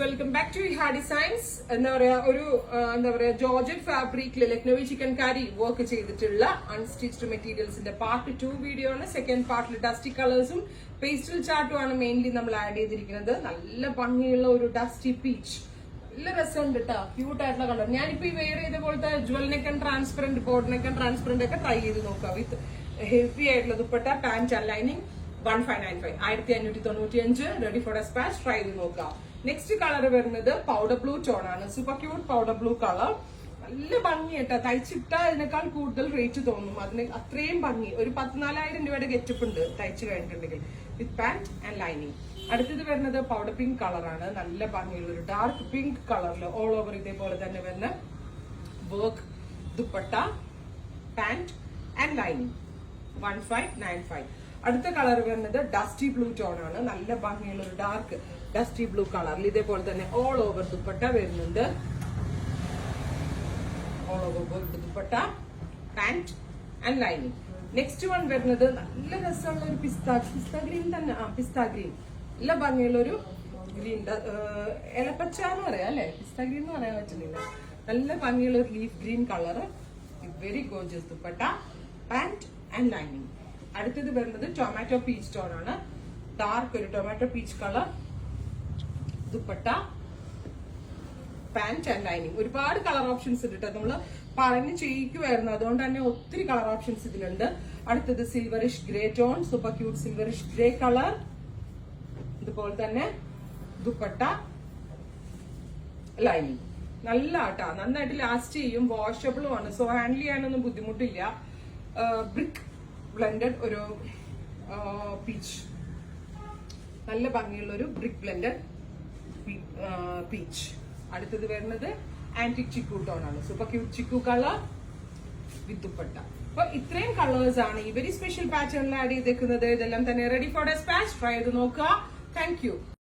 Welcome back to ഹാ designs. എന്താ പറയാ ജോർജറ്റ് ഫാബ്രിക്കിൽ ലക്നൌവി ചിക്കൻ കാരി വർക്ക് ചെയ്തിട്ടുള്ള അൺസ്റ്റിച്ച്ഡ് മെറ്റീരിയൽസിന്റെ പാർട്ട് 2 വീഡിയോ ആണ്. സെക്കൻഡ് പാർട്ടിൽ ഡസ്റ്റി കളേഴ്സും പേസ്റ്റൽ ചാർട്ടും ആണ് മെയിൻലി നമ്മൾ ആഡ് ചെയ്തിരിക്കുന്നത്. നല്ല ഭംഗിയുള്ള ഒരു ഡസ്റ്റി പീച്ച്, നല്ല രസമുണ്ട് കേട്ടോ, ക്യൂട്ട് ആയിട്ടുള്ള കളർ. ഞാനിപ്പോ ഈ വെയർ ചെയ്ത പോലത്തെ jewel neck and transparent, boat neck and transparent ഒക്കെ ട്രൈ ചെയ്ത് നോക്കാം. വിത്ത് ഹെവി ആയിട്ടുള്ള dupatta, pant and lining. 1595 1595 ready for dispatch. Try ചെയ്ത് നോക്കാം. നെക്സ്റ്റ് കളർ വരുന്നത് പൗഡർ ബ്ലൂ ടോൺ ആണ്. Super cute powder blue colour. നല്ല ഭംഗി കേട്ടോ, തയ്ച്ചിട്ട അതിനേക്കാൾ കൂടുതൽ റേറ്റ് തോന്നും. അതിന് അത്രയും ഭംഗി. ഒരു 14,000 രൂപയുടെ ഗെറ്റപ്പ് ഉണ്ട് തയ്ച്ചു കഴിഞ്ഞിട്ടുണ്ടെങ്കിൽ, വിത്ത് പാന്റ് ആൻഡ് ലൈനിങ്. അടുത്തത് വരുന്നത് പൗഡർ പിങ്ക് കളറാണ്. നല്ല ഭംഗിയുള്ള ഒരു ഡാർക്ക് പിങ്ക് കളറിൽ ഓൾ ഓവർ ഇതേപോലെ തന്നെ വരുന്ന work, dupatta, pant and lining. 1595. അടുത്ത കളർ വരുന്നത് ഡസ്റ്റി ബ്ലൂ ടോൺ ആണ്. നല്ല ഭംഗിയുള്ള ഒരു ഡാർക്ക് ഡസ്റ്റി ബ്ലൂ കളറിൽ ഇതേപോലെ തന്നെ ഓൾ ഓവർ ദുപ്പട്ട വരുന്നുണ്ട്. All over dupatta, pant and lining. Next one വരുന്നത് നല്ല രസമുള്ള ഒരു പിസ്ത ഗ്രീൻ തന്നെ. പിസ്ത ഗ്രീൻ, നല്ല ഭംഗിയുള്ള ഒരു ഗ്രീൻ, ഇലപ്പച്ച എന്ന് പറയാം അല്ലെ, പിസ്ത ഗ്രീൻ എന്ന് പറയാൻ പറ്റുന്നില്ല. നല്ല ഭംഗിയുള്ള ഒരു leaf green colour, very gorgeous dupatta, pant and lining. അടുത്തത് വരുന്നത് ടൊമാറ്റോ പീച്ച് ടോൺ ആണ്. ഡാർക്ക് ഒരു tomato peach colour, dupatta, pant and lining. ഒരുപാട് കളർ ഓപ്ഷൻസ് ഉണ്ട് കേട്ടോ. നമ്മള് പറഞ്ഞ് ചെയ്യിക്കുമായിരുന്നു, അതുകൊണ്ട് തന്നെ ഒത്തിരി കളർ ഓപ്ഷൻസ് ഇതിലുണ്ട്. അടുത്തത് silverish grey tone, super cute silverish grey colour. ഇതുപോലെ തന്നെ ദുപ്പട്ട, ലൈനിങ്. നല്ല ആട്ടാ, നന്നായിട്ട് ലാസ്റ്റ് ചെയ്യും, വാഷബിളും ആണ്. സോ ഹാൻഡിൽ ചെയ്യാനൊന്നും ബുദ്ധിമുട്ടില്ല. ബ്രിക്ക് ബ്ലെൻഡഡ് ഒരു പീച്ച്, നല്ല ഭംഗിയുള്ള ഒരു ബ്രിക്ക് ബ്ലെൻഡഡ് പീച്ച്. അടുത്തത് വരുന്നത് ആന്റിക് ചിക്കു ടോൺ ആണ്. Super cute chikoo colour with dupatta. അപ്പൊ ഇത്രയും കളേഴ്സ് ആണ് ഈ വെരി സ്പെഷ്യൽ പാറ്റേണിൽ ആഡ് ചെയ്തേക്കുന്നത്. ഇതെല്ലാം തന്നെ റെഡി ഫോർ ഡെസ്പാച്ച്. ട്രൈ ചെയ്ത് നോക്കുക. Thank you.